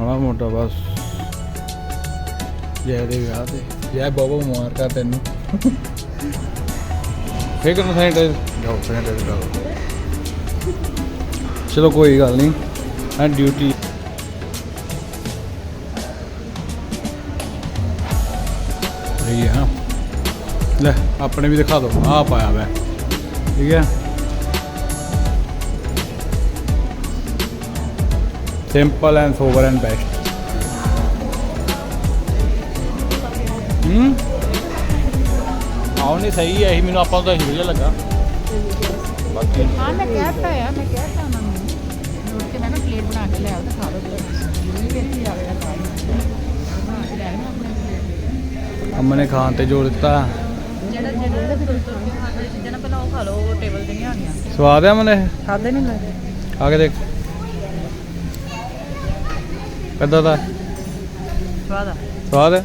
माड़ा मोटा बस जय दे विआह ते जय बहुत मुबारक तेन फिर करना सैनिटाइज जाओ सैनिटाइज करो चलो कोई गल नहीं है ड्यूटी सही है ले अपने भी दिखा दो आ पाया वै ठीक है simple and sober and best आओ नहीं सही है मैंने आप ਵਧੀਆ ਲੱਗਾ ਬਾਕੀ हाँ मैं कहता है मैं कहता ना नोट के मैं ना प्लेट बना के ले आओ तो खा लो देखी जाएगा अम्मा ने खान ते जोड़ दिता ਜਿਹੜਾ ਜਿਹੜਾ ਚੀਜ਼ਾਂ ਨਾ ਪਹਿਲਾਂ ਉਹ ਖਾ ਲਓ ਉਹ ਟੇਬਲ ਤੇ ਨਹੀਂ ਆਣੀਆਂ स्वाद है मैंने ਖਾਦੇ ਨਹੀਂ ਲੱਗਦੇ खा के देख किदा था ਸਵਾਦ ਆ स्वाद है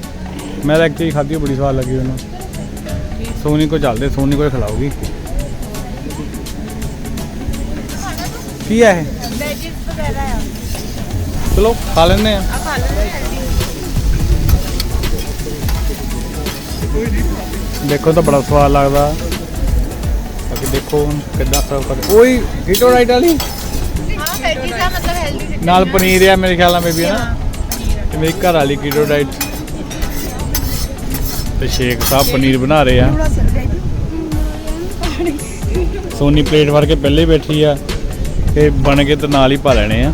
मैं तो एक चीज़ खाधी बड़ी स्वाद लगी उन्होंने सोनी को चलते सोनी को खिलाओगी की है वेजिस वगैरह आ चलो खा लेने हैं खा लेने देखो तो बड़ा स्वाद लगता बाकी देखो कितना सर्व कर कोई हीटो राइट वाली हां वेजिस का मतलब हेल्दी नाल पनीर है मेरे ख्याल में भी है ना ते मेरी घर वाली कीटो डाइट ते शेख साहब पनीर बना रहे हैं सोनी प्लेट भर के पहले ही बैठी है ते बन के तो नाल ही पा लेने हैं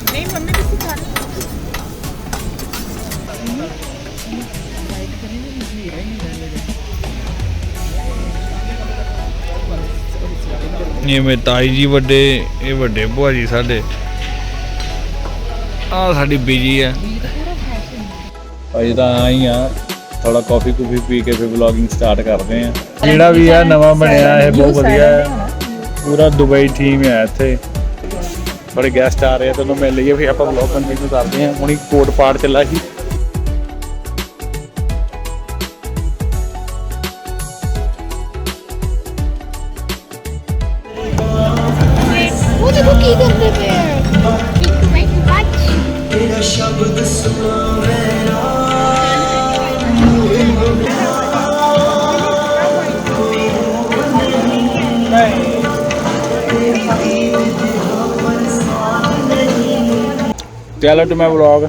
नहीं मम्मी भी सिखा ये मेरे ताई जी वड्डे ये वड्डे भुआ जी साडे आ साडी बीजी है अजे तो आई हाँ थोड़ा कॉफी कुफी पी के फिर ब्लॉगिंग स्टार्ट करते हैं जेड़ा भी है नवा बनया है बहुत बढ़िया है पूरा दुबई टीम है इत्थे बड़े गेस्ट आ रहे हैं तो मिल लीए फिर आप ब्लॉग कंटिन्यू करते हैं हुणी कोट पाट चला ही वो देखो की करते पे तेरा शब्द सुनो मेरा चलो टू मैं ब्लॉग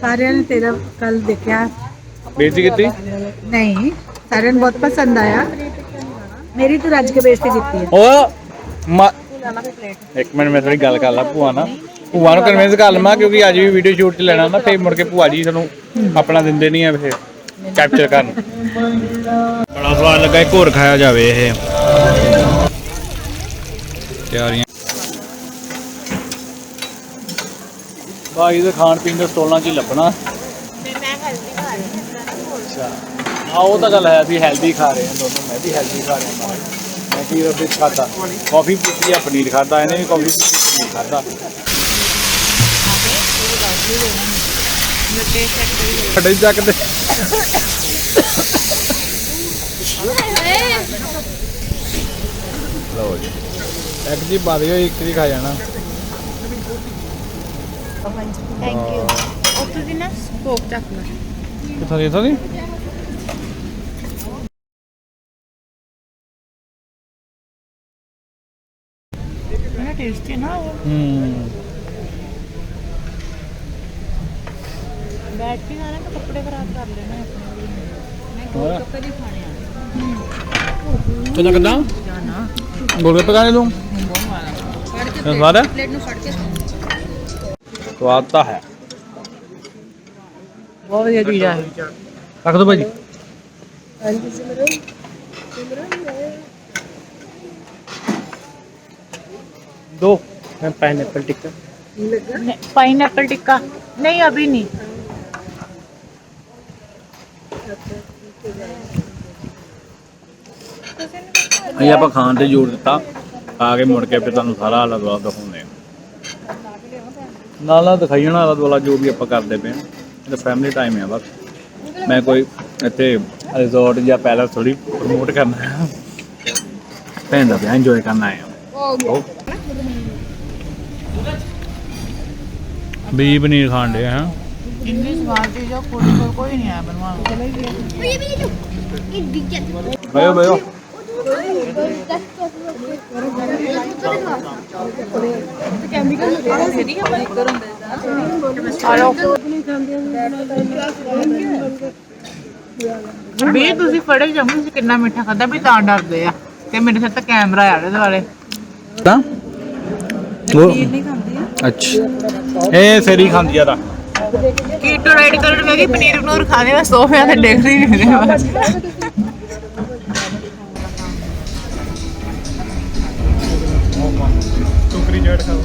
ਸਾਰਿਆਂ ਨੇ ਤੇਰਾ ਕੱਲ ਦੇਖਿਆ बेइज्जती की ਨਹੀਂ ਸਾਰਿਆਂ ਨੂੰ ਬਹੁਤ ਪਸੰਦ ਆਇਆ ਮੇਰੀ ਤਾਂ ਰੱਜ ਕੇ ਬੇਇੱਜ਼ਤੀ ਕੀਤੀ ਹੈ ओ एक मिनट मैं थोड़ी गल कर ला भूआ ना भूआ ਨੂੰ ਕਨਵਿੰਸ ਕਰ ਲਵਾਂ ਕਿਉਂਕਿ ਅੱਜ ਵੀ ਵੀਡੀਓ ਸ਼ੂਟ ਚ ਲੈਣਾ ਨਾ ਫੇਰ ਮੁੜ ਕੇ ਭੂਆ ਜੀ ਸਾਨੂੰ ਆਪਣਾ ਦਿੰਦੇ ਨਹੀਂ ਆ ਫੇਰ ਕੈਪਚਰ ਕਰਨ ਬੜਾ ਸਵਾਦ ਲੱਗਾ ਇੱਕ ਹੋਰ ਖਾਇਆ ਜਾਵੇ ਇਹ ਤਿਆਰੀਆਂ ਬਾਕੀ ਦੇ ਖਾਣ ਪੀਣ ਦੇ ਸਟਾਲਾਂ 'ਚ ਹੀ ਲੱਭਣਾ ਮੈਂ ਹਲਦੀ ਖਾ ਰਹੀ ਅੱਛਾ ਹਾਂ ਉਹ ਤਾਂ ਗੱਲ ਹੈ ਅਸੀਂ ਹੈਲਦੀ ਖਾ ਰਹੇ ਹਾਂ ਦੋਨੋਂ ਮੈਂ ਵੀ ਹੈਲਦੀ ਖਾ ਰਿਹਾ ਮੈਂ ਕੀ ਰੋਟੀ ਖਾਦਾ ਕਾਫੀ ਪੀਤੀ ਆ ਪਨੀਰ ਖਾਦਾ ਇਹਨੇ ਵੀ ਕਾਫੀ ਪਨੀਰ ਖਾਦਾ ਸਾਡੇ ਚੱਕ ਦੇ ਲਓ ਜੀ ਇੱਕ ਜੀ ਪਾ ਦਿਓ ਇੱਕ ਜੀ ਖਾ ਜਾਣਾ ਥੈਂਕ ਯੂ ਉੱਥੇ ਦੀ ਨਾ ਸਪੋਕ ਚੱਕ ਲੈ ਕਿੱਥੋਂ ਦੀ ਇੱਥੋਂ ਦੀ ਬੜਾ ਟੇਸਟੀ ਨਾ ਉਹ बैठ के खाना तो कपड़े खराब कर लेना अपने मैं गोलगप्पे नहीं खाने ਕਿੰਨਾ ਕਿੰਨਾ जाना ਗੋਲਗੱਪੇ ਖਾਣੇ ਤੂੰ स्वाद है प्लेट में फट के स्वाद तो है बहुत बढ़िया चीज है रख दो भाजी दो पाइनएप्पल टिक्का पाइनएप्पल टिक्का नहीं अभी नहीं ਅਸੀਂ ਆਪਾਂ ਖਾਣ ਤੇ ਜ਼ੋਰ ਦਿੱਤਾ ਖਾ ਕੇ ਮੁੜ ਕੇ ਫਿਰ ਤੁਹਾਨੂੰ ਸਾਰਾ ਆਲਾ ਦੁਆਲਾ ਦਿਖਾਉਂਦੇ ਆ ਨਾਲ ਦਿਖਾਈਣਾ ਆਲਾ ਦੁਆਲਾ ਜੋ ਵੀ ਆਪਾਂ ਕਰਦੇ ਪਏ ਇਹ ਤਾਂ ਫੈਮਿਲੀ ਟਾਈਮ ਹੈ ਬਸ ਮੈਂ ਕੋਈ ਇੱਥੇ ਰਿਜ਼ੋਰਟ ਜਾਂ ਪੈਲਸ ਥੋੜੀ ਪ੍ਰਮੋਟ ਕਰਨਾ ਹੈ ਭੈਣ ਦਾ ਵਿਆਹ ਇੰਜੋਏ ਕਰਨਾ ਹੈ ਬੀ ਪਨੀਰ ਖਾਣ ਦੇ ਹਾਂ ਇੰਨੀ ਸਵਾਦ ਚੀਜ਼ ਆ ਕੋਈ ਨਹੀਂ ਆਇਆ ਬਣਵਾਉਣ ਬੈਠੋ ਬੈਠੋ ਵੀ ਤੁਸੀਂ ਫੜੇ ਜਾਮੂ ਤੁਸੀਂ ਕਿੰਨਾ ਮਿੱਠਾ ਖਾਦਾ ਵੀ ਤਾਂ ਡਰਦੇ ਆ ਤੇ ਮੇਰੇ ਸਿਰ ਤੇ ਕੈਮਰਾ ਆ ਉਹਦੇ ਦੁਆਲੇ ਤਾਂ ਨਹੀਂ ਖਾਂਦੀ ਅੱਛਾ ਇਹ ਸਰੀ ਖਾਂਦੀ ਆ ਤਾਂ ਕੀਟੋ ਰਾਈਡ ਕਰਨ ਮੈਂ ਕਿ ਪਨੀਰ ਪਨੂਰ ਖਾਣੇ ਮੈਂ ਸੋਫਿਆਂ ਤੇ ਡੇਗਦੀ ਨਹੀਂ ਮੇਰੇ ਬਸ ਟੋਕਰੀ ਜੜ ਖਾਓ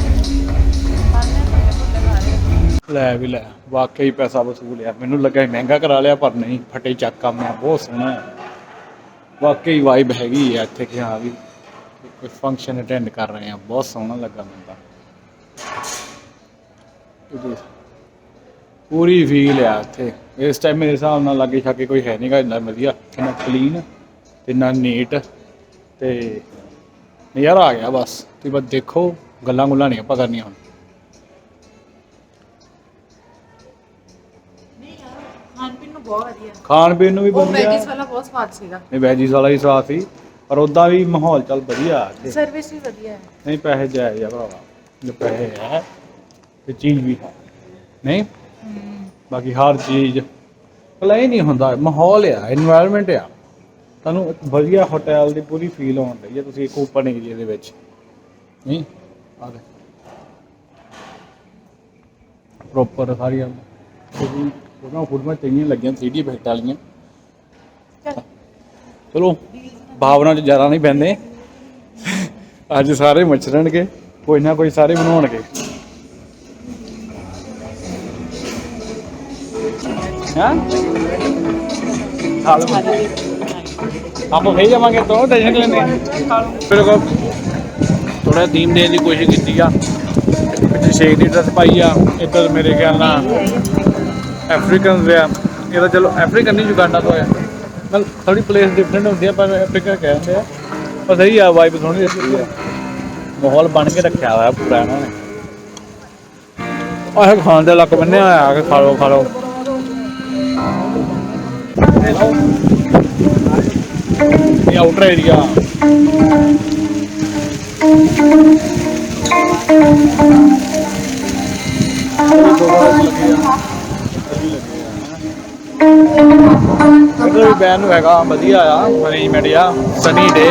ਲੈ ਵੀ ਲੈ ਵਾਕਈ ਪੈਸਾ ਵਸੂਲ ਆ ਮੈਨੂੰ ਲੱਗਾ ਸੀ ਮਹਿੰਗਾ ਕਰਾ ਲਿਆ ਪਰ ਨਹੀਂ ਫਟੇ ਚੱਕ ਕੰਮ ਆ ਬਹੁਤ ਸੋਹਣਾ ਹੈ ਵਾਕਈ ਵਾਈਬ ਹੈਗੀ ਆ ਇੱਥੇ ਕਿ ਹਾਂ ਵੀ ਕੋਈ ਫੰਕਸ਼ਨ ਅਟੈਂਡ ਕਰ ਰਹੇ ਆ ਬਹੁਤ ਸੋਹਣਾ ਲੱਗਾ ਮੈਨੂੰ ਤਾਂ ਪੂਰੀ ਫੀਲ ਆ ਇੱਥੇ ਇਸ ਟਾਈਮ ਮੇਰੇ ਹਿਸਾਬ ਨਾਲ ਲਾਗੇ ਛਾਗੇ ਕੋਈ ਹੈ ਨਹੀਂਗਾ ਇੰਨਾ ਵਧੀਆ ਇੰਨਾ ਕਲੀਨ ਤੇ ਇੰਨਾ ਨੀਟ ਤੇ ਨਜ਼ਾਰਾ ਆ ਗਿਆ ਬਸ ਤੁਸੀਂ ਬਸ ਦੇਖੋ ਗੱਲਾਂ ਗੁੱਲਾਂ ਨਹੀਂ ਆਪਾਂ ਕਰਨੀਆਂ ਹੁਣ ਖਾਣ ਪੀਣ ਨੂੰ ਬਹੁਤ ਵਧੀਆ ਖਾਣ ਪੀਣ ਨੂੰ ਵੀ ਉਹ ਵਧੀਆ ਵੈਜੀਸ ਵਾਲਾ ਬਹੁਤ ਸਵਾਦ ਸੀਗਾ ਨਹੀਂ ਵੈਜੀਸ ਵਾਲਾ ਹੀ ਸਵਾਦ ਸੀ ਪਰ ਉਦਾਂ ਵੀ ਮਾਹੌਲ ਚੱਲ ਵਧੀਆ ਇੱਥੇ। ਸਰਵਿਸ ਵੀ ਵਧੀਆ ਹੈ ਨਹੀਂ ਪੈਸੇ ਜਾਇਜ਼ ਆ ਭਰਾਵਾ ਜੋ ਪੈਸੇ ਹੈ ਤੇ ਚੀਜ਼ ਵੀ ਹੈ ਨਹੀਂ ਬਾਕੀ ਹਰ ਚੀਜ਼ ਭਲਾ ਇਹ ਨਹੀਂ ਹੁੰਦਾ ਮਾਹੌਲ ਆ এনवायरमेंट ਆ ਤੁਹਾਨੂੰ ਇੱਕ ਵਧੀਆ ਹੋਟਲ ਦੀ ਪੂਰੀ ਫੀਲ ਆਉਣ ਰਹੀ ਹੈ ਤੁਸੀਂ ਇੱਕ ਓਪਨ ਏਰੀਆ ਦੇ ਵਿੱਚ ਨਹੀਂ ਆ ਦੇ ਪ੍ਰੋਪਰ ਸਾਰੀਆਂ ਉਹਨਾਂ ਫੁੱਟਾਂ ਚੰਗੀਆਂ ਲੱਗੀਆਂ 3D ਇਫੈਕਟ ਵਾਲੀਆਂ ਚਲੋ ਭਾਵਨਾ 'ਚ ਜ਼ਿਆਦਾ ਨਹੀਂ ਪੈਂਦੇ ਅੱਜ ਸਾਰੇ ਮੱਛਰਨਗੇ ਕੋਈ ਨਾ ਕੋਈ ਸਾਰੇ ਬਣਾਉਣਗੇ ਹਾਂ ਖਾ ਲਓ ਆਪਾਂ ਫੇਰ ਜਾਵਾਂਗੇ ਤੋਂ ਟੈਨਸ਼ਨ ਲੈਂਦੇ ਫਿਰ ਕੋ ਥੋੜਾ ਥੀਮ ਦੇਣ ਦੀ ਕੋਸ਼ਿਸ਼ ਕੀਤੀ ਆ ਪਿੱਛੇ ਸ਼ੇਕ ਦੀ ਡਰੈਸ ਪਾਈ ਆ ਇੱਧਰ ਮੇਰੇ ਖਿਆਲ ਨਾਲ ਅਫਰੀਕਨਸ ਆ ਇਹਦਾ ਚਲੋ ਅਫਰੀਕਨ ਨਹੀਂ ਜੁਗਾਂਡਾ ਤੋਂ ਆਇਆ ਮਤਲਬ ਥੋੜੀ ਪਲੇਸ ਡਿਫਰੈਂਟ ਹੁੰਦੀ ਆ ਪਰ ਅਫਰੀਕਾ ਕਹਿੰਦੇ ਆ ਪਰ ਸਹੀ ਆ ਵਾਈਬ ਸੋਹਣੀ ਦਿੱਤੀ ਆ ਮਾਹੌਲ ਬਣ ਕੇ ਰੱਖਿਆ ਹੋਇਆ ਪੂਰਾ ਇਹਨਾਂ ਨੇ ਆਹ ਖਾਣ ਦੇ ਲੱਕ ਬੰਨਿਆ ਹੋਇਆ ਆ ਕੇ ਖਾ ਲਓ ਇਹ ਆਊਟਰ ਏਰੀਆ ਵੀ ਬੈਨ ਨੂੰ ਹੈਗਾ ਵਧੀਆ ਆ ਅਰੇਂਜਮੈਂਟ ਆ ਸਨੀ ਡੇ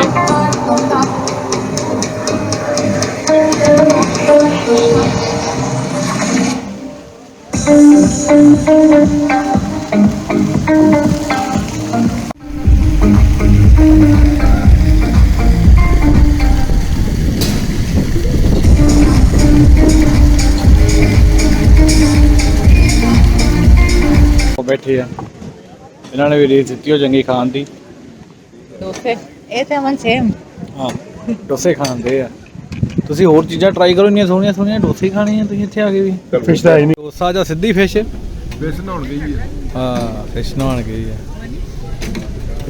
ਬੈਠੇ ਆ ਇਹਨਾਂ ਨੇ ਵੀ ਰੀਤ ਦਿੱਤੀ ਉਹ ਚੰਗੀ ਖਾਣ ਦੀ ਡੋਸੇ ਇਹ ਤੇ ਅਮਨ ਸੇਮ ਹਾਂ ਡੋਸੇ ਖਾਂਦੇ ਆ ਤੁਸੀਂ ਹੋਰ ਚੀਜ਼ਾਂ ਟਰਾਈ ਕਰੋ ਇੰਨੀਆਂ ਸੋਹਣੀਆਂ ਡੋਸੇ ਖਾਣੇ ਆ ਤੁਸੀਂ ਇੱਥੇ ਆ ਕੇ ਵੀ ਫਿਸ਼ ਦਾ ਹੀ ਨਹੀਂ ਡੋਸਾ ਜਾਂ ਸਿੱਧੀ ਫਿਸ਼ ਨਹਾਉਣ ਗਈ ਆ ਹਾਂ ਫਿਸ਼ ਨਹਾਉਣ ਗਈ ਆ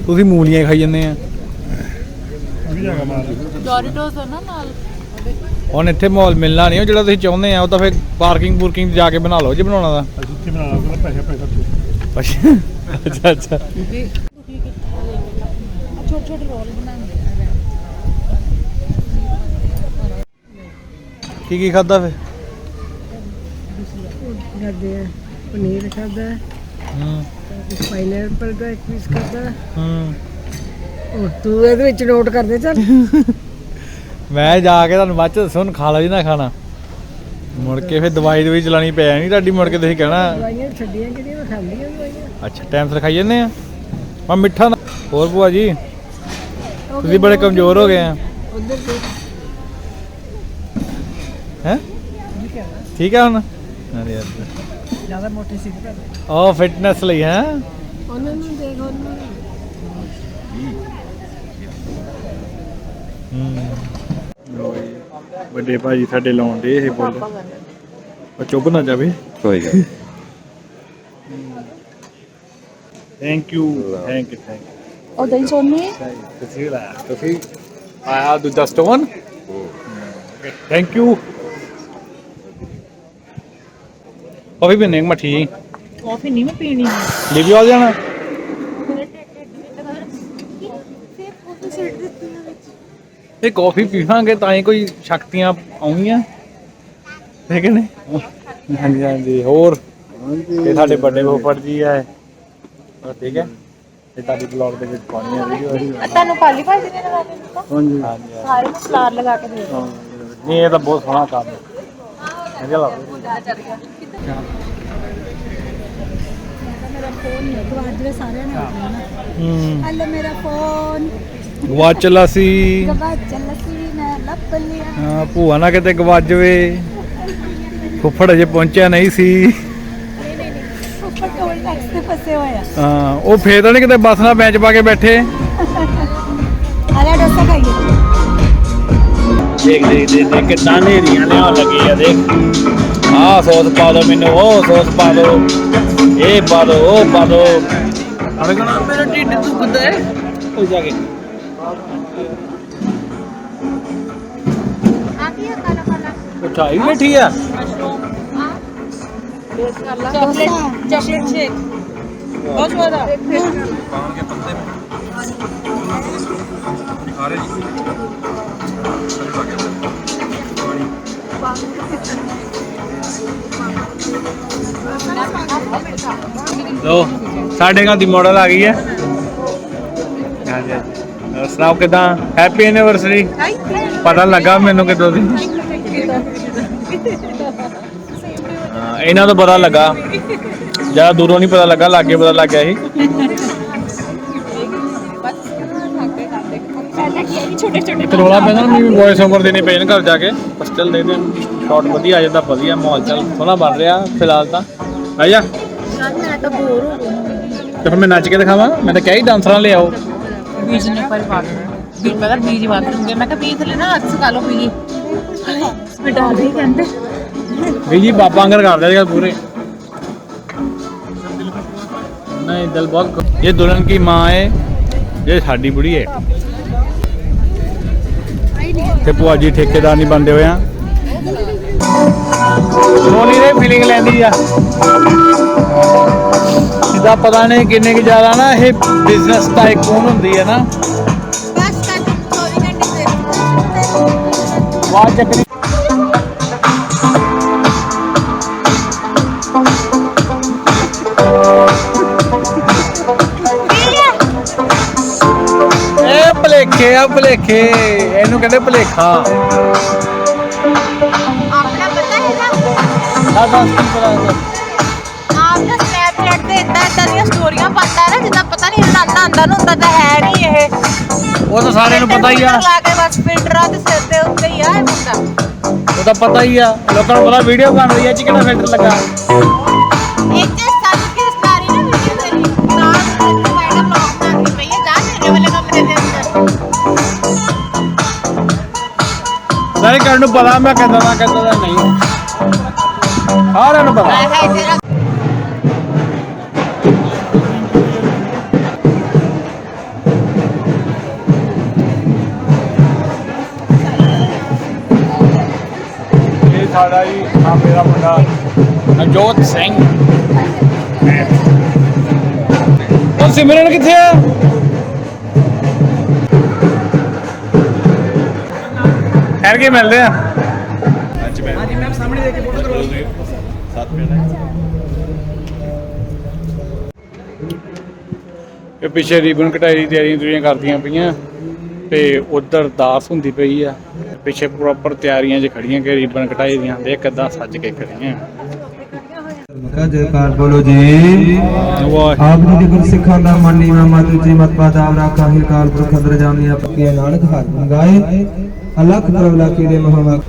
ਤੁਸੀਂ ਮੂਲੀਆਂ ਖਾਈ ਜਾਂਦੇ ਆ ਡੋਰੀਟੋਸ ਹੈ ਨਾ ਨਾਲ ਹੁਣ ਇੱਥੇ ਮਾਹੌਲ ਮਿਲਣਾ ਨਹੀਂ ਉਹ ਜਿਹੜਾ ਤੁਸੀਂ ਚਾਹੁੰਦੇ ਆ ਉਹ ਤਾਂ ਫਿਰ ਪਾਰਕਿੰਗ ਜਾ ਕੇ ਬਣਾ ਲਓ ਜੇ ਬਣਾਉਣਾ ਦਾ ਜਿੱਥੇ ਬਣਾ ਲਾ ਪੈਸੇ ਅੱਛਾ ਅੱਛਾ ਛੋਟੇ ਰੋਲ ਬਣਾਉਂਦੇ ਕੀ ਖਾਦਾ ਫੇ ਕਰਦੇ ਆ ਪਨੀਰ ਖਾਦਾ ਪਾਈਨਐਪਲ ਦਾ ਇੱਕ ਪੀਸ ਖਾਦਾ ਉਹ ਤੂੰ ਇਹਦੇ ਵਿੱਚ ਨੋਟ ਕਰਦੇ ਚੱਲ ਮੈਂ ਜਾ ਕੇ ਤੁਹਾਨੂੰ ਬਾਅਦ ਚ ਦੱਸੋ ਹੁਣ ਖਾ ਲਾ ਜੀ ਨਾ ਖਾਣਾ ਮੁੜ ਕੇ ਫਿਰ ਦਵਾਈ ਚਲਾਣੀ ਪੈ ਜਾਣੀ ਤੁਹਾਡੀ ਮੁੜ ਕੇ ਤੁਸੀਂ ਕਹਿਣਾ ਦਵਾਈਆਂ ਛੱਡੀਆਂ ਜਿਹੜੀਆਂ ਮੈਂ ਖਾਂਦੀਆਂ ਦਵਾਈਆਂ ਅੱਛਾ ਟਾਈਮ ਸਿਰ ਖਾਈ ਜਾਂਦੇ ਆ ਮੈਂ ਮਿੱਠਾ ਨਾ ਹੋਰ ਭੂਆ ਜੀ ਤੁਸੀਂ ਬੜੇ ਕਮਜ਼ੋਰ ਹੋ ਗਏ ਆ ਉਧਰ ਦੇ ਹੈ ਠੀਕ ਆ ਹੁਣ ਅਰੇ ਯਾਰ ਜ਼ਿਆਦਾ ਮੋਟੇ ਸੀ ਤੇ ਉਹ ਫਿਟਨੈਸ ਲਈ ਹੈ ਉਹਨਾਂ ਨੂੰ ਦੇਖ ਉਹਨਾਂ ਵੱਡੇ ਭਾਜੀ ਸਾਡੇ ਲਾਉਣ ਦੇ ਇਹ ਬੋਲ ਉਹ ਚੁੱਭ ਨਾ ਜਾਵੇ ਕੋਈ ਗੱਲ ਥੈਂਕ ਯੂ ਉਹ ਦਹੀਂ ਸੋਨੀ ਤੁਸੀਂ ਆਇਆ ਦੂਜਾ ਸਟੋਨ ਥੈਂਕ ਯੂ ਕਾਫੀ ਪੀਨੇ ਮੱਠੀ ਜੀ ਕਾਫੀ ਨਹੀਂ ਮੈਂ ਪੀਣੀ ਲੀਵੀ ਆ ਜਾਣਾ ਇਹ ਕਾਫੀ ਪੀਵਾਂਗੇ ਤਾਂ ਹੀ ਕੋਈ ਸ਼ਕਤੀਆਂ ਆਉਣਗੀਆਂ ਠੀਕ ਨੇ ਹਾਂਜੀ ਹਾਂਜੀ ਹੋਰ ਇਹ ਸਾਡੇ ਵੱਡੇ ਫੁੱਫੜ ਜੀ ਆ ਠੀਕ ਹੈ ਇਹ ਤੁਹਾਡੀ ਬਲੌਗ ਦੇ ਵਿੱਚ ਪਾਉਣੀ ਆ ਵੀਡੀਓ ਤੁਹਾਨੂੰ ਕਾਲੀ ਭਾਜੀ ਨੇ ਲਗਾ ਕੇ ਦਿੱਤਾ ਹਾਂਜੀ ਹਾਂਜੀ ਸਾਰੇ ਨੂੰ ਫਲਾਰ ਲਗਾ ਕੇ ਦੇ ਦਿਓ ਨਹੀਂ ਇਹ ਤਾਂ ਬਹੁਤ ਸੋਹਣਾ ਕੰਮ ਹੈ ਵਧੀਆ ਲੱਗਦਾ ਮੇਰਾ ਫੋਨ ਨਹੀਂ ਗਵਾਚ ਸਾਰਿਆਂ ਨੇ ਆਉਣਾ ਹਲੋ ਮੇਰਾ ਫੋਨ ਗਵਾਚ ਚੱਲਾ ਸੀ ਗਵਾਚ ਚੱਲਾ ਸੀ ਮੈਂ ਲੱਭ ਲਿਆ ਹਾਂ ਭੂਆ ਨਾ ਕਿਤੇ ਗਵਾਚ ਜਵੇ ਫੁੱਫੜ ਅਜੇ ਪਹੁੰਚਿਆ ਨਹੀਂ ਸੀ ਉੱਪਰ ਟੋਲ ਟੈਕਸ ਤੇ ਫਸੇ ਹੋਏ ਆ ਹਾਂ ਉਹ ਫੇਰ ਤਾਂ ਨਹੀਂ ਕਿਤੇ ਬੱਸ ਨਾਲ ਬੈਂਚ ਪਾ ਕੇ ਬੈਠੇ ਆਲਾ ਡੋਸਾ ਖਾਈਏ ਦੇਖ ਦੇਖ ਦੇਖ ਕਿੰਨਾ ਨੇਰੀਆਂ ਲਿਆਉਣ ਲੱਗੇ ਆ ਦੇਖ ਆਹ ਸੌਸ ਪਾ ਦੋ ਮੈਨੂੰ ਉਹ ਸੌਸ ਪਾ ਦੋ ਇਹ ਪਾ ਦੋ ਉਹ ਪਾ ਦੋ ਅਰੇ ਕਹਣਾ ਮੇਰਾ ਢਿੱਡ ਦੁਖਦਾ ਹੈ ਹੋ ਜਾ ਕੇ ਆ ਕੀ ਹੈ ਕਾਲਾ ਕਾਲਾ ਉਠਾਈ ਬੈਠੀ ਆ ਚਾਕਲੇਟ ਸ਼ੇਕ ਬਹੁਤ ਸਵਾਦ ਲੋ ਸਾਡੇ ਘਰ ਦੀ ਮਾਡਲ ਆ ਗਈ ਹੈ ਹਾਂਜੀ ਹਾਂਜੀ ਸੁਣਾਓ ਕਿਦਾਂ ਹੈਪੀ ਐਨੀਵਰਸਰੀ ਪਤਾ ਲੱਗਾ ਮੈਨੂੰ ਕਿਦੋਂ ਦੀ ਹਾਂ ਇਹਨਾਂ ਤੋਂ ਪਤਾ ਲੱਗਾ ਜਿਆਦਾ ਦੂਰੋਂ ਨਹੀਂ ਪਤਾ ਲੱਗਾ ਲਾਗੇ ਪਤਾ ਲੱਗ ਗਿਆ ਸੀ ਛੋਟੇ ਛੋਟੇ ਤੇ ਰੋਲਾ ਪੈਂਦਾ ਨਾ ਵੀ ਵੌਇਸ ਓਵਰ ਦੇਣੇ ਪਏ ਨੇ ਘਰ ਜਾ ਕੇ ਬਸ ਚੱਲ ਦੇ ਦੇ ਸ਼ਾਟ ਵਧੀਆ ਆ ਜਾਂਦਾ ਵਧੀਆ ਮਾਹੌਲ ਚੱਲ ਸੋਹਣਾ ਬਣ ਰਿਹਾ ਫਿਲਹਾਲ ਤਾਂ ਆ ਜਾ ਮੈਂ ਤਾਂ ਬੋਰ ਹੋ ਗਈ ਤੇ ਫਿਰ ਮੈਂ ਨੱਚ ਕੇ ਦਿਖਾਵਾਂ ਮੈਂ ਤਾਂ ਕਿਹਾ ਹੀ ਡਾਂਸਰਾਂ ਲੈ ਆਓ ਬੀਜ ਨੇ ਪਰ ਪਾ ਦੇਣਾ ਮੈਂ ਤਾਂ ਬੀਜ ਵਾਦ ਲੂੰਗੇ ਮੈਂ ਕਿਹਾ ਬੀਜ ਲੈ ਨਾ ਅੱਜ ਸਕਾ ਲਓ ਬੀਜ ਬੇਟਾ ਦੇ ਕਹਿੰਦੇ ਵੀ ਜੀ ਬਾਬਾ ਅੰਗਰ ਕਰਦੇ ਅੱਜ ਪੂਰੇ नहीं दिल बहुत ये दुल्हन की माँ है ये साड़ी बुढ़ी है ते भूआ जी ठेकेदार नहीं बनते हुए सोनी ने फीलिंग लैंदी आ इसदा पता नहीं किन्ने की ज्यादा ना ये बिजनेस टाइकून हुंदी है ना वाह चक्री ਭਲੇਖੇ ਆ ਭਲੇਖੇ ਇਹਨੂੰ ਕਹਿੰਦੇ ਭਲੇਖਾ ਆਪਣਾ ਪਤਾ ਹੈ ਨਾ ਆ ਦੱਸ ਕੀ ਪਤਾ ਆਪ ਦਾ ਸਨੈਪਚੈਟ ਤੇ ਇਦਾਂ ਦੀਆਂ ਸਟੋਰੀਆਂ ਪਾਉਂਦਾ ਨਾ ਜਿੱਦਾਂ ਪਤਾ ਨਹੀਂ ਨਾਨਾ ਆਂਦਾ ਨੂੰ ਹੁੰਦਾ ਤਾਂ ਹੈ ਨਹੀਂ ਇਹ ਉਹ ਤਾਂ ਸਾਰਿਆਂ ਨੂੰ ਪਤਾ ਹੀ ਆ ਲਾ ਕੇ ਬਸ ਫਿਲਟਰਾਂ ਤੇ ਸਿਰ ਦੇ ਉੱਤੇ ਹੀ ਆ ਇਹ ਮੁੰਡਾ ਉਹ ਤਾਂ ਪਤਾ ਹੀ ਆ ਲੋਕਾਂ ਨੂੰ ਪਤਾ ਵੀਡੀਓ ਬਣ ਰਹੀ ਹੈ ਚ ਕਿਹੜਾ ਫਿਲਟਰ ਲੱਗਾ ਇੱਕ ਤੇ ਸਾਨੂੰ ਕਿ ਸਾਰੀ ਨਾ ਵੀਡੀਓ ਦੇ ਲਈ ਨਾਲ ਸਾਈਡ ਬਲੌਗ ਬਣਾਉਣੀ ਪਈ ਹੈ ਜਾ ਮੇਰੇ ਵਾਲੇ ਕਮਰੇ ਦੇ ਅੰਦਰ ਸਾਰੇ ਕਰਨ ਨੂੰ ਪਤਾ ਮੈਂ ਕਹਿੰਦਾ ਨਹੀਂ ਸਾਰਿਆਂ ਨੂੰ ਪਤਾ ਹੈ ਤੇਰਾ ਇਹ ਸਾਡਾ ਹੀ ਆ ਮੇਰਾ ਮੁੰਡਾ ਨਵਜੋਤ ਸਿੰਘ ਉਹ ਸਿਮਰਨ ਕਿੱਥੇ ਆ ਠਹਿਰ ਕੇ ਮਿਲਦੇ ਆ ਹਾਂਜੀ ਮੈਮ ਸਾਹਮਣੇ ਦੇਖ ਕੇ ਫੋਟੋ ਕਰੋ 7 ਮਿੰਟ ਇਹ ਪਿੱਛੇ ਰੀਬਨ ਕਟਾਈ ਦੀ ਤਿਆਰੀਆਂ ਕਰਦੀਆਂ ਪਈਆਂ ਤੇ ਉਧਰ ਦਾਸ ਹੁੰਦੀ ਪਈ ਆ ਪਿੱਛੇ ਪ੍ਰੋਪਰ ਤਿਆਰੀਆਂ 'ਚ ਖੜੀਆਂ ਕਿ ਰੀਬਨ ਕਟਾਈ ਦੀਆਂ ਦੇਖ ਕਿੱਦਾਂ ਸੱਜ ਕੇ ਖੜੀਆਂ ਜੈਕਾਰ ਬੋਲੋ ਜੀ ਆਪ ਜੀ ਦੇ ਗੁਰਸਿੱਖਾਂ ਦਾ ਮਾਨੀ ਮਾਮਾ ਤੁਜੀ ਮਤ ਪਾਦਾਵ ਰਾਖਾ ਹੀ ਕਾਲ ਪੁਰਖ ਅੰਦਰ ਜਾਮੀਆਂ ਪੱਕੀਆਂ ਨਾਨਕ ਹਰ ਮੰਗਾਏ ਅਲਖ ਪ੍ਰਭਲਾ ਕੀੜੇ ਮਹਮਾ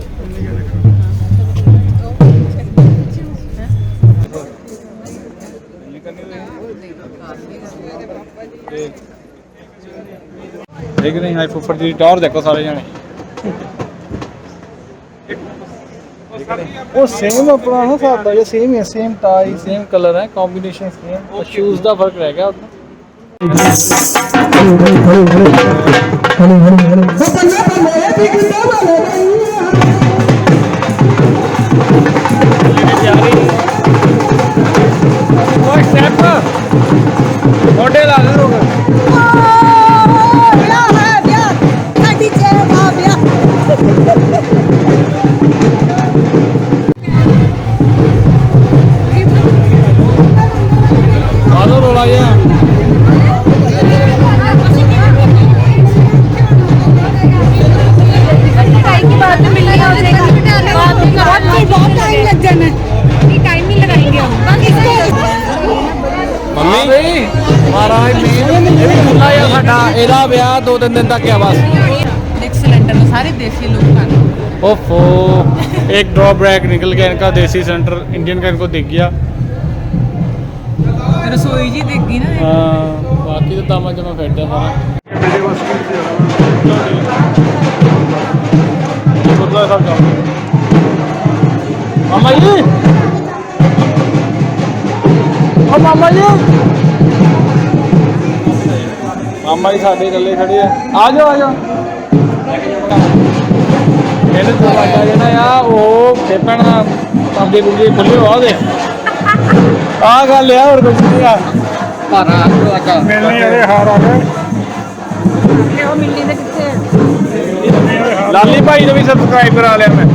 ਦੇਖ ਰਹੇ ਹਾਂ ਫੁੱਫੜ ਦੀ ਟੌਰ ਦੇਖੋ ਸਾਰੇ ਜਾਣੇ ਉਹ ਸੇਮ ਆਪਣਾ ਨਾ ਸਾਦਾ ਜਿਹਾ ਸੇਮ ਹੈ ਸੇਮ ਟਾਈ ਸੇਮ ਕਲਰ ਹੈ ਕੰਬੀਨੇਸ਼ਨ ਸੇਮ ਸ਼ੂਜ਼ ਦਾ ਫਰਕ ਰਹਿ ਗਿਆ ਉਹਦਾ ਉਹ ਸਟੈਪ ਮੋਢੇ ਲਾ ਦੇ ਲੋਕ ਵਿਆਹ ਹੈ ਵਿਆਹ ਸਾਡੀ ਜੈ ਦਾ ਵਿਆਹ ਆਦੋ ਰੋਲਾ ਜਿਹਾ बाद में मिलने हो जाएगा बहुत टाइम लग जाना टाइम नहीं लगाएंगे हम ਮੰਮੀ ਮਹਾਰਾਜ ਨੇ ਇਹ ਵੀ ਮੁੰਡਾ ਆ ਸਾਡਾ ਇਹਦਾ ਵਿਆਹ 2-3 ਦਿਨ ਤੱਕ ਆ ਬਸ एक सिलेंडर में सारे देसी लोग खाना ओफो एक ड्रॉबैक निकल गया इनका देसी सेंटर इंडियन का इनको दिख गया रसोई जी देगी ना हाँ बाकी तो तामा जमा बैठा सारा मामा जी ओ मामा जी मामा जी साडे गले खड़े आ जाओ ਇਹਨੇ ਦਰਵਾਜ਼ਾ ਜਿਹੜਾ ਆ ਉਹ ਖੇਪਣ ਪਾਉਂਦੇ ਬੁੱਗੇ ਖੁੱਲੇ ਹੋ ਉਹਦੇ ਆ ਗੱਲ ਆ ਹੋਰ ਕੁਝ ਨਹੀਂ ਆ ਭਾਰਾ ਦਰਵਾਜ਼ਾ ਮਿਲਣੀ ਇਹਦੇ ਹਾਰ ਆ ਗਏ ਉਹ ਮਿਲਣੀ ਦੇ ਕਿੱਥੇ ਲਾਲੀ ਭਾਈ ਨੂੰ ਵੀ ਸਬਸਕ੍ਰਾਈਬ ਕਰਾ ਲਿਆ ਮੈਂ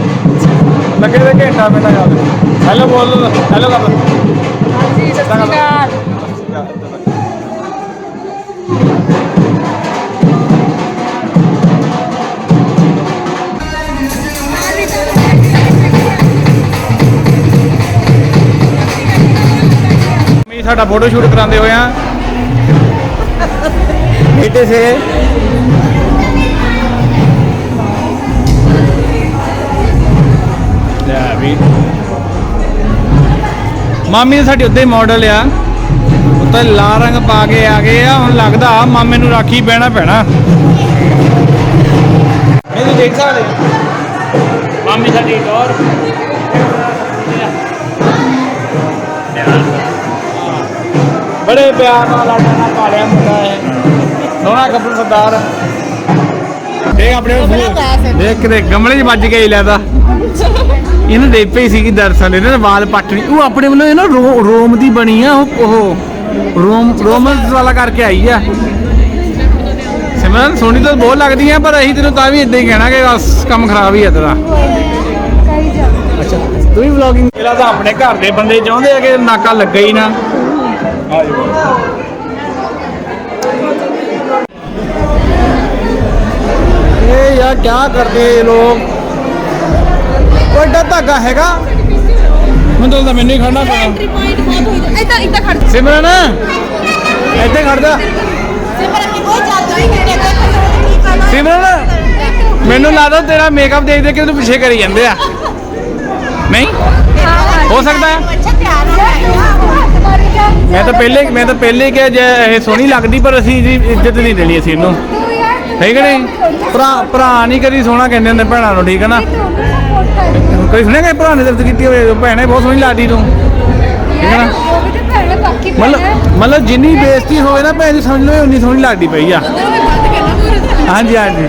ਲੱਗੇ ਤੇ ਘੰਟਾ ਮੇਰਾ ਯਾਦ ਹੈਲੋ ਬੋਲ ਹੈਲੋ ਕਰ जी सत श्री अकाल ਸਾਡਾ ਫੋਟੋ ਸ਼ੂਟ ਕਰਾਉਂਦੇ ਹੋਏ ਆ ਬੇਟੇ ਸੇ ਲੈ ਵੀ ਮਾਮੀ ਨੇ ਸਾਡੀ ਉੱਤੇ ਮਾਡਲ ਆ ਉੱਤੇ ਲਾਲ ਰੰਗ ਪਾ ਕੇ ਆ ਗਏ ਆ ਹੁਣ ਲੱਗਦਾ ਮਾਮੇ ਨੂੰ ਰਾਖੀ ਬਹਿਣਾ ਪੈਣਾ ਇਹ ਦੇਖ ਸਕਦੇ ਮਾਮੀ ਸਾਡੀ ਟੌਰ ਬੜੇ ਪਿਆਰ ਨਾਲ ਲਾਡਾ ਨਾਲ ਪਾਲਿਆ ਮੁੰਡਾ ਹੈ ਸੋਹਣਾ ਕੱਪੜਾ ਸਰਦਾਰ ਦੇਖ ਆਪਣੇ ਦੇਖ ਕੇ ਗਮਲੇ 'ਚ ਵੱਜ ਕੇ ਹੀ ਲੈਦਾ ਇਹਨੂੰ ਦੇ ਪਈ ਸੀ ਦਰਸਲ ਇਹਨਾਂ ਨੇ ਵਾਲ ਪੱਟਣੀ ਉਹ ਆਪਣੇ ਵੱਲੋਂ ਇਹ ਨਾ ਰੋਮ ਦੀ ਬਣੀ ਆ ਉਹ ਰੋਮਨਸ ਵਾਲਾ ਕਰਕੇ ਆਈ ਆ ਸਿਮਰਨ ਸੋਹਣੀ ਤਾਂ ਬਹੁਤ ਲੱਗਦੀ ਆ ਪਰ ਅਸੀਂ ਤੈਨੂੰ ਤਾਂ ਵੀ ਇਦਾਂ ਹੀ ਕਹਿਣਾ ਕਿ ਬਸ ਕੰਮ ਖਰਾਬ ਹੀ ਆ ਤੇਰਾ ਅੱਛਾ ਤੂੰ ਵੀ ਵਲੌਗਿੰਗ ਪਹਿਲਾਂ ਤਾਂ ਆਪਣੇ ਘਰ ਦੇ ਬੰਦੇ ਚਾਹੁੰਦੇ ਆ ਕਿ ਨਾਕਾ ਲੱਗਾ ਹੀ ਨਾ ये यार क्या करते हैं ये लोग कोई डर धागा हैगा मैं तो मैंने ही खड़ना एंट्री पॉइंट बहुत हुई इतना इतना खर्च सिमरन ऐसे खड़ जा सिमरन की बहुत ज्यादा सिमरन ਮੈਨੂੰ ਲੱਗਦਾ ਤੇਰਾ ਮੇਕਅਪ ਦੇਖ ਦੇਖ ਕੇ ਤੂੰ ਪਿੱਛੇ ਕਰੀ ਜਾਂਦੇ ਆ ਨਹੀਂ ਹੋ ਸਕਦਾ ਹੈ अच्छा प्यार है ਮੈਂ ਤਾਂ ਪਹਿਲੇ ਕਿਹਾ ਜੇ ਇਹ ਸੋਹਣੀ ਲੱਗਦੀ ਪਰ ਅਸੀਂ ਜੀ ਇੱਜ਼ਤ ਨਹੀਂ ਦੇਣੀ ਅਸੀਂ ਇਹਨੂੰ ਠੀਕ ਹੈ ਨਹੀਂ ਭਰਾ ਨਹੀਂ ਕਦੀ ਸੋਹਣਾ ਕਹਿੰਦੇ ਹੁੰਦੇ ਭੈਣਾਂ ਨੂੰ ਠੀਕ ਹੈ ਨਾ ਕੋਈ ਸੁਣਿਆ ਕਿ ਭਰਾ ਨੇ ਦਰਦ ਕੀਤੀ ਹੋਵੇ ਭੈਣੇ ਬਹੁਤ ਸੋਹਣੀ ਲੱਗਦੀ ਤੂੰ ਠੀਕ ਹੈ ਨਾ ਮਤਲਬ ਜਿੰਨੀ ਬੇਇੱਜ਼ਤੀ ਹੋਵੇ ਨਾ ਭੈਣ ਦੀ ਸਮਝ ਲਓ ਉਨੀ ਸੋਹਣੀ ਲੱਗਦੀ ਪਈ ਆ ਹਾਂਜੀ ਹਾਂਜੀ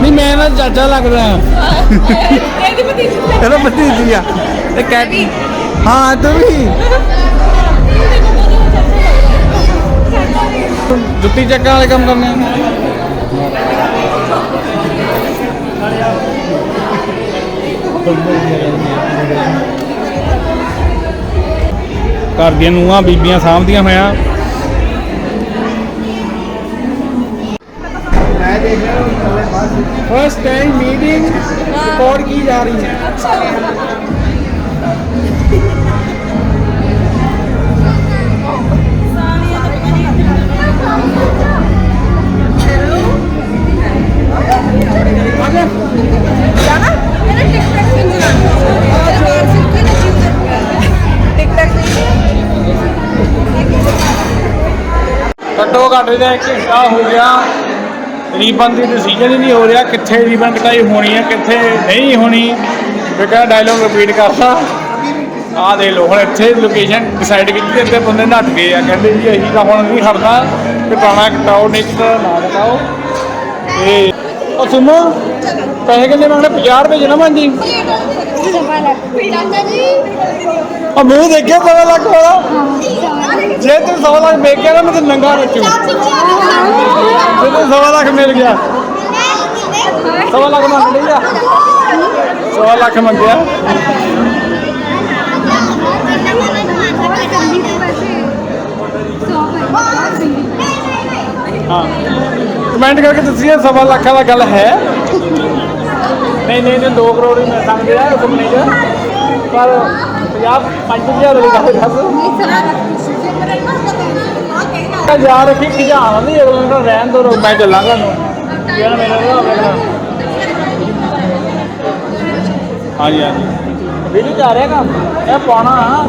ਨਹੀਂ ਮੈਂ ਨਾ ਚਾਚਾ ਲੱਗਦਾ ਇਹਦਾ ਭਤੀਜੀ ਆ ਇਹ ਕਹਿ हाँ तुम ही जुत्ती चक्का वाले काम करने घर ਦੀਆਂ ਨੂੰਹਾਂ ਬੀਬੀਆਂ ਸਾਂਭਦੀਆਂ ਹੋਇਆ फर्स्ट टाइम मीटिंग रिकॉर्ड की जा रही है घट्टो घट्ट एक घंटा हो गया रीबन की डिसीजन ही नहीं हो रहा कितने रीबन कटाई होनी है कितने नहीं होनी बेटा डायलॉग रिपीट करता आ दे लो हम इतने लोकेशन डिसाइड की इतने बंदे नट गए कहते जी अभी तो हम नहीं खड़ना कटाना कटाओ नहीं कटाओ ना कटाओ सुनो ਪੈਸੇ ਕਿੰਨੇ ਮੰਗਣੇ 50 ਰੁਪਏ ਜਨਾ ਮੰਜੀ ਆ ਮੂੰਹ ਦੇਖਿਆ 1.5 ਲੱਖ ਵਾਲਾ ਜੇ ਤੂੰ 1.5 ਲੱਖ ਵੇਚ ਗਿਆ ਨਾ ਮੈਂ ਤੈਨੂੰ ਨੰਗਾ ਰੱਖੂ ਜੇ ਤੈਨੂੰ 1.5 ਲੱਖ ਮਿਲ ਗਿਆ 1.5 ਲੱਖ ਮੰਗ ਲਿਆ 1.5 ਲੱਖ ਮੰਗਿਆ ਹਾਂ ਕਮੈਂਟ ਕਰਕੇ ਦੱਸਿਓ 1.5 ਲੱਖ ਦਾ ਗੱਲ ਹੈ ਨਹੀਂ 2 ਕਰੋੜ ਹੀ ਮਿਲ ਸਕਦੇ ਆ ਕੰਪਨੀ 'ਚ ਪਰ 50-50 ਦੀ ਗੱਲ ਦੱਸ ਯਾਰ ਰੱਖੀ ਖਿਜਾਣਾ ਨਹੀਂ ਅਗਲੇ ਨੂੰ ਰਹਿਣ ਦੋ ਮੈਂ ਚੱਲਾਂਗਾ ਨੂੰ ਕਿਹੜਾ ਮੇਰਾ ਹਾਂਜੀ ਵੀਡੀਓ ਜਾ ਰਿਹਾ ਕੰਮ ਇਹ ਪਾਉਣਾ ਹਾਂ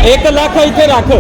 एक लाख इतने रख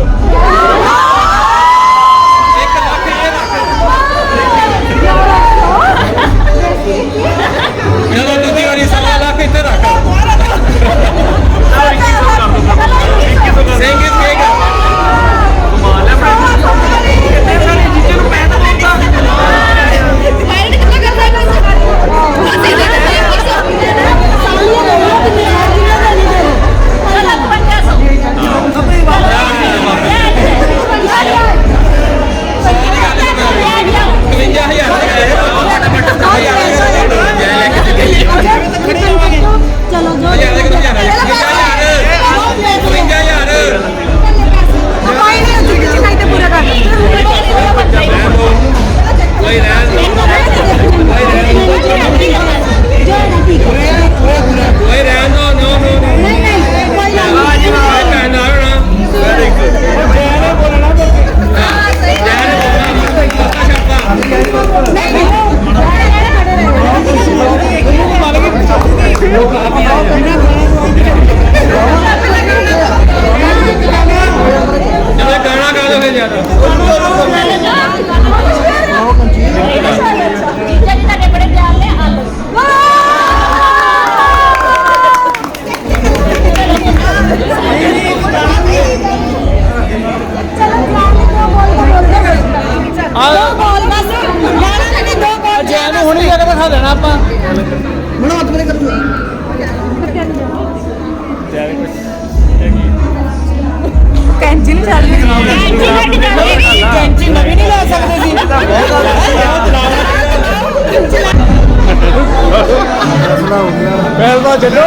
चलो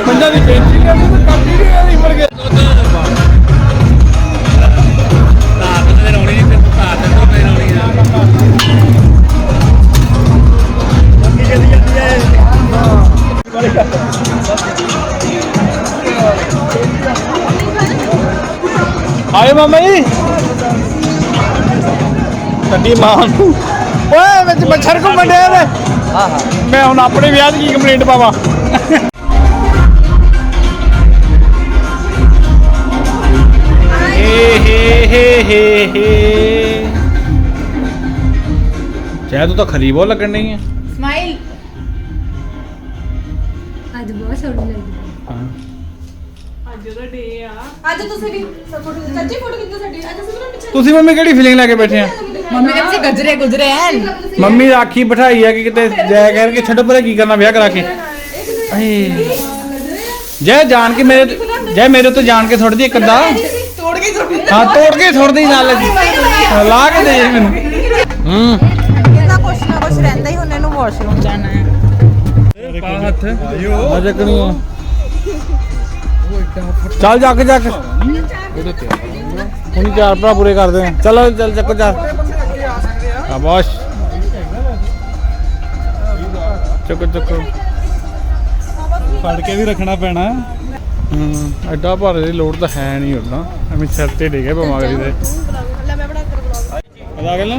मंजा की पेंटिंग मर गया आए मामा जी कड्डी मान मच्छर को मंडे मैं हूँ अपने ब्याह की कंप्लेंट पावा चाहे तो खरी बहुत लगन नहीं है स्माइल ਅੱਜ ਬਹੁਤ ਸੋਹਣੀ ਲੱਗਦੀ आज ਤੁਸੀਂ ਵੀ ਫੋਟੋ ਚਾਚੀ ਫੋਟੋ ਕਿੱਥੇ ਸਾਡੀ ਅੱਜ ਅਸੀਂ ਨਾ ਪਿੱਛੇ ਤੁਸੀਂ ਮੰਮੀ ਕਿਹੜੀ ਫੀਲਿੰਗ ਲੈ ਕੇ ਬੈਠੇ ਆ ਮੰਮੀ ਦੇ ਪਿੱਛੇ ਗਜਰੇ ਗੁਜਰੇ ਐ ਮੰਮੀ ਰਾਖੀ ਬਿਠਾਈ ਆ ਕਿ ਕਿਤੇ ਜੈ ਕਹਿ ਕੇ ਛੱਡੋ ਪਰੇ ਕੀ ਕਰਨਾ ਵਿਆਹ ਕਰਾ ਕੇ ਜੈ ਜਾਣ ਕੇ ਮੇਰੇ ਤੋਂ ਜਾਣ ਕੇ ਥੋੜਦੀ ਇੱਕ ਅੱਧਾ ਤੋੜ ਕੇ ਸੁੱਟ ਹਾਂ ਤੋੜ ਕੇ ਥੋੜਦੀ ਨਾਲ ਲਾ ਕੇ ਦੇ ਮੈਨੂੰ ਇਹਦਾ ਕੁਛ ਨਾ ਕੁਛ ਰਹਿੰਦਾ ਹੀ ਹੁਣ ਇਹਨੂੰ ਵਾਸ਼ਰੂਮ ਜਾਣਾ ਹੈ ਪਾ ਹੱਥ ਆ ਚੱਕਣੀ ਆ ਚੱਲ ਜੱਗ ਹੁਣ ਚਾਰ ਭਰਾ ਪੂਰੇ ਕਰਦੇ ਆ ਚਲੋ ਚੱਲ ਚੱਕੋ ਚਾਰ ਸ਼ਾਬਾਸ਼ ਚੱਕੋ ਫੜ ਕੇ ਵੀ ਰੱਖਣਾ ਪੈਣਾ ਐਡਾ ਭਾਰੇ ਦੀ ਲੋੜ ਤਾਂ ਹੈ ਨਹੀਂ ਉਦਾਂ ਐਵੇਂ ਸਿਰ ਤੇ ਡਿੱਗੇ ਬਿਮਾਰੀ ਦੇ ਅਦਾ ਗੱਲ ਨਾ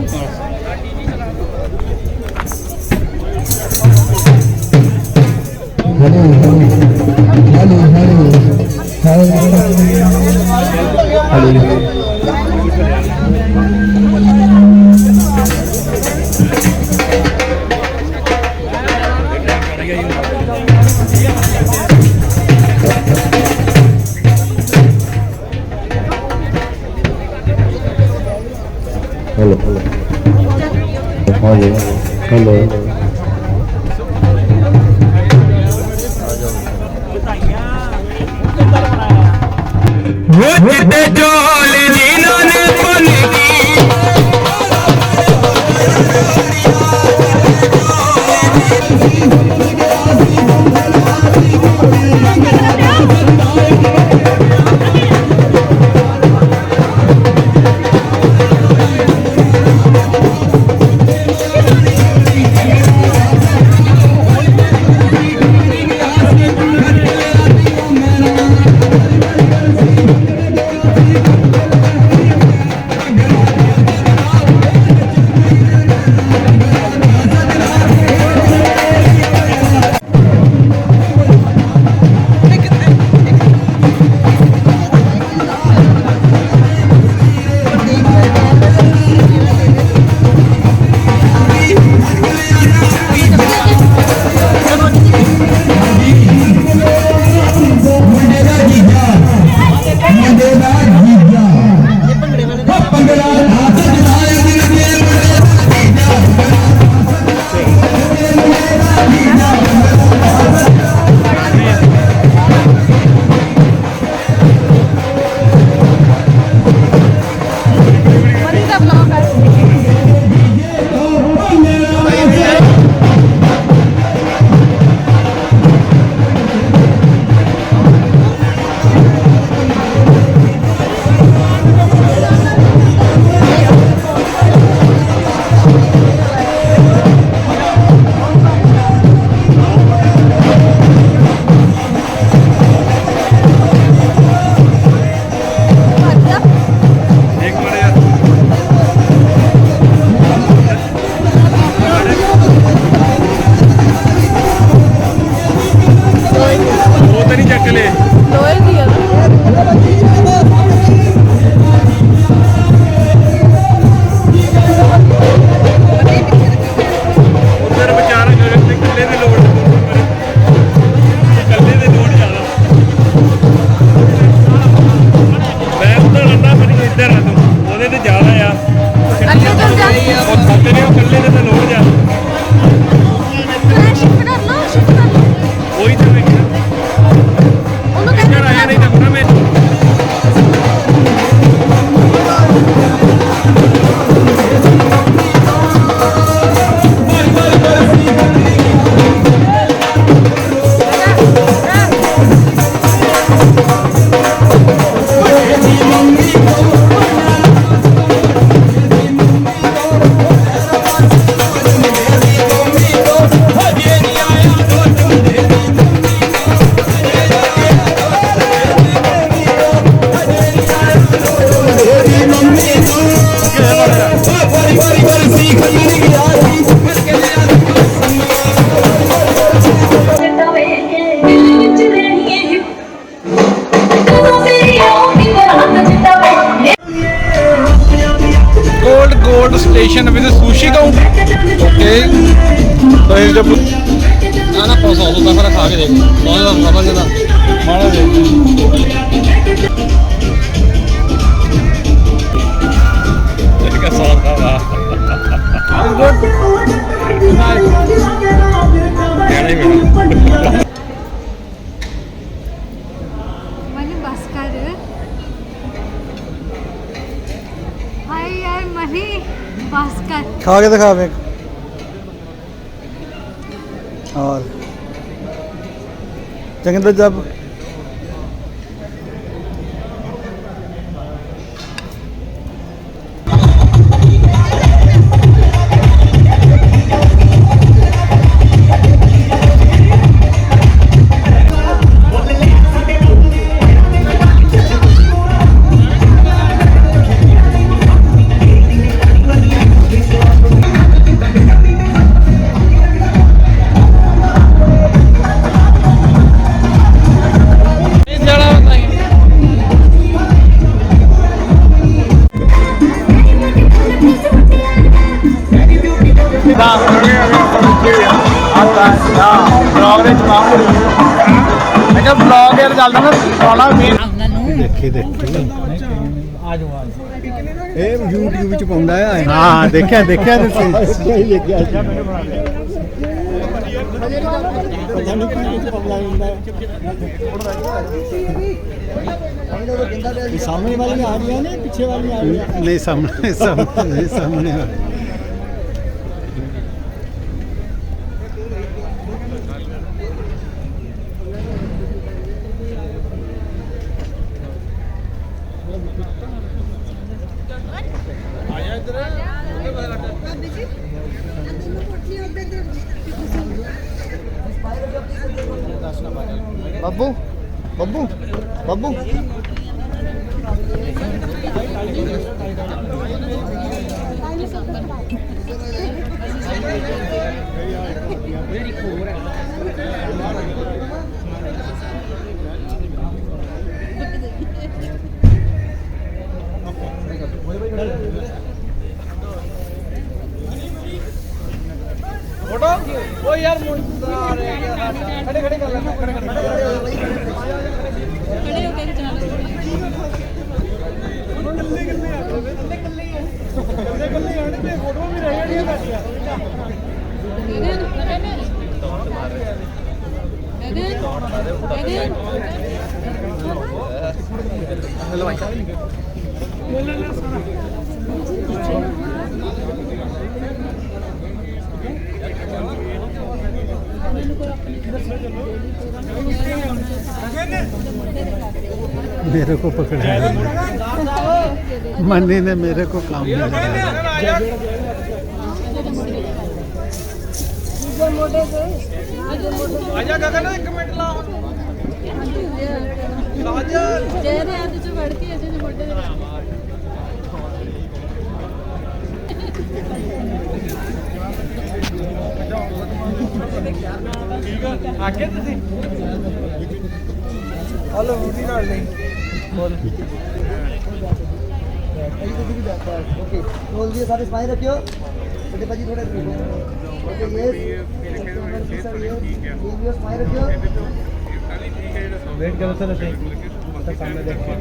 station with sushi counter okay तो ਪਨੀਰ ਚ ਨਾ ਨਾ ਪੌਸਾ ਉਹ ਤਾਂ ਫਿਰ ਖਾ ਕੇ ਦੇਖ ਬਹੁਤ ਸਮਝ ਜਾਂਦਾ ਮਾੜਾ ਦੇ इसका सॉस था वाह मनी बस कर हाय यार मनी बस कर खा के दिखा एक और चंगे जब ब्लॉग यार चलता ना सोना देखी देखी ਇਹ YouTube ਵਿੱਚ ਪਾਉਂਦਾ ਆ हाँ देखा देखा तुसी ਹੀ ਦੇਖਿਆ ਪਤਾ ਨਹੀਂ ਕੀ ਪਾਉਂਦਾ ਹੁੰਦਾ ਇਹ ਸਾਹਮਣੇ ਵਾਲੀ ਆ ਰਹੀਆਂ ਨੇ ਪਿੱਛੇ ਵਾਲੀ ਆ ਰਹੀਆਂ नहीं सामने सामने सामने ਬੱਬੂ ਬੱਬੂ ਬੱਬੂ फोटो ओ यार मुंडा रे खड़े खड़े कर लेना खड़े खड़े खड़े होकर चला फोटो भी रह मेरे को पकड़ा मनी ने मेरे को काम दिया आजा गगन एक मिनट ला राजन जय रे आज जो बढ़ के ऐसे मोटे आके ਤੁਸੀਂ ਹਲੋ ਰੋਟੀ ਨਾਲ ਨਹੀਂ ਬੋਲ ਇਹ ਤੁਸੀਂ ਵੀ ਜਾਤਾ ਓਕੇ ਬੋਲ ਦਿਓ ਸਾਰੇ ਸਮਾਈ ਰੱਖਿਓ ਛੋਟੇ ਭਾਜੀ ਥੋੜੇ ओके यस सर ये वीडियो स्माइल रखियो वेट करो सर ऐसे सामने देखो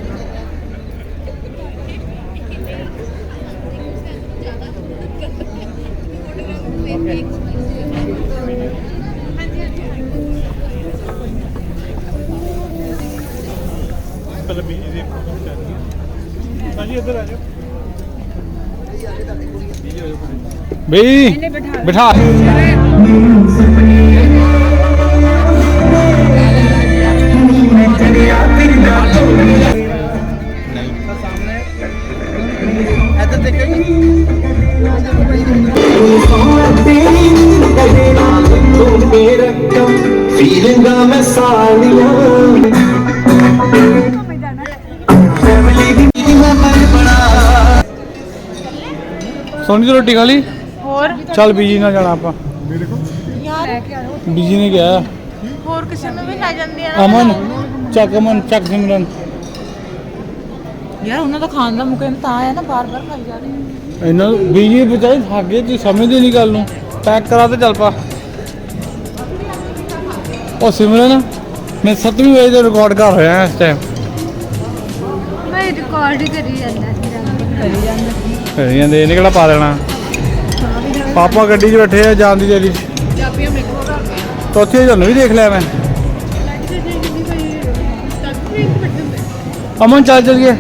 पहले बीजी देखो भाजी इधर आ जाओ भाई बैठा सोनी तो रोटी खा ली ਹੋਰ चल बीजी ना जाना आप ਯਾਰ बीजी ने क्या ਹੋਰ ਕਿਸੇ ਨੂੰ ਵੀ ਲੈ ਜਾਂਦੀ ਆ अमन चक सिमरन ਯਾਰ ਉਹਨਾਂ ਦਾ ਖਾਣ ਦਾ ਮੁੱਕ ਤਾਂ ਆਇਆ ਨਾ ਬਾਰ-ਬਾਰ ਖਾਈ ਜਾ ਰਹੇ ਇਹਨਾਂ ਬੀਜੀ ਬਚਾਈ ਥੱਕ ਗਏ ਜੀ ਸਮਝਦੇ ਨਹੀਂ ਗੱਲ ਨੂੰ ਪੈਕ ਕਰਾ ਤੇ ਚੱਲ ਪਾ ਉਹ ਸਿਮਰਨ ਮੈਂ 7ਵੀਂ ਵਜੇ ਤੇ ਰਿਕਾਰਡ ਕਰ ਰਿਹਾ ਇਸ ਟਾਈਮ। ਮੈਂ ਰਿਕਾਰਡ ਹੀ ਕਰੀ ਜਾਂਦਾ ਕਰੀ ਜਾਂਦੇ ਇਹਨੇ ਕਿਹੜਾ ਪਾ ਦੇਣਾ। ਪਾਪਾ ਗੱਡੀ 'ਚ ਬੈਠੇ ਆ ਜਾਣ ਦੀ ਤਿਆਰੀ। ਤਾਂ ਉੱਥੇ ਤੁਹਾਨੂੰ ਵੀ ਦੇਖ ਲਿਆ ਮੈਂ। ਅਮਨ ਚੱਲ ਚੱਲੀਏ।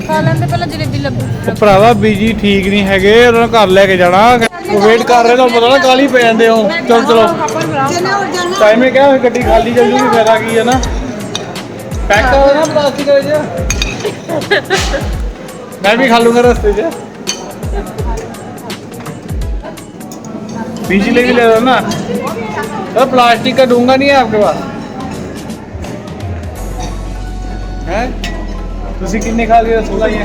ਖਾ ਲੈਂਦੇ ਪਹਿਲਾਂ ਜਲੇਬੀ ਲੱਭੂ। ਉਹ ਭਰਾਵਾ ਬੀਜੀ ਠੀਕ ਨਹੀਂ ਹੈਗੇ, ਉਹਨਾਂ ਨੂੰ ਘਰ ਲੈ ਕੇ ਜਾਣਾ। ਉਹ ਵੇਟ ਕਰ ਰਹੇ ਤੁਹਾਨੂੰ ਪਤਾ ਨਾ ਕਾਹਲੀ ਪੈ ਜਾਂਦੇ ਹੋ। ਚਲੋ ਚਲੋ ਟਾਈਮ ਹੈ ਕਿਹਾ ਗੱਡੀ ਖਾਲੀ ਚੱਲ ਜੂਗੀ ਫਾਇਦਾ ਕੀ ਹੈ ਨਾ। ਪੈਕ ਕਰੋ ਨਾ ਪਲਾਸਟਿਕ ਵਿੱਚ। मैं भी खा लूंगा रास्ते से। बीजी ले भी ले लो ना। तो प्लास्टिक का दूंगा नहीं है आपके पास हैं? तुसी कितने खा लिए रसगुल्ला ही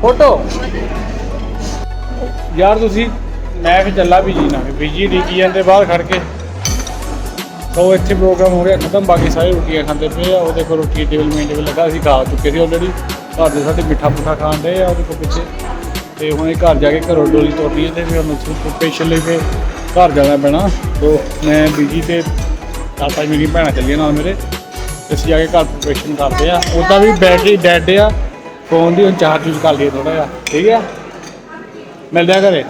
फोटो यार तुसी मैं भी चला बीजी ना बीजी डिगी जाते बाहर खड़ के। तो इतने प्रोग्राम हो गया खत्म, बाकी सारे रोटियां खाते पे वो देखो रोटी टेबल मेन टेबल लगा अभी खा चुके थे ऑलरेडी। घर ਦੇ ਸਾਡੇ ਮਿੱਠਾ ਪੁੱਠਾ ਖਾਣ ਦੇ ਆ ਉਹਦੇ ਕੋਲ ਪਿੱਛੇ। ਤੇ ਹੁਣ ਇਹ ਘਰ ਜਾ ਕੇ ਘਰੋਂ ਡੋਲੀ ਤੋੜਨੀ ਹੈ ਤੇ ਫਿਰ ਉਹਨੂੰ ਸਪੈਸ਼ਲ ਲਈ ਫਿਰ ਘਰ ਜਾਣਾ ਪੈਣਾ। ਤੋ ਮੈਂ ਬੀਜੀ ਤੇ ਚਾਚਾ ਮੇਰੀ ਭੈਣਾਂ ਚੱਲੀਆਂ ਨਾਲ ਮੇਰੇ। ਅਸੀਂ ਜਾ ਕੇ ਘਰ ਪ੍ਰੈਪਰੇਸ਼ਨ ਕਰਦੇ ਆ। ਉੱਦਾਂ ਵੀ ਬੈਟਰੀ ਡੈਡ ਆ ਫੋਨ ਦੀ, ਹੁਣ ਚਾਰਜ ਯੂਜ਼ ਕਰ ਲਈਏ ਥੋੜਾ ਜਿਹਾ। ਠੀਕ ਆ, ਮਿਲਦੇ ਆ ਘਰੇ।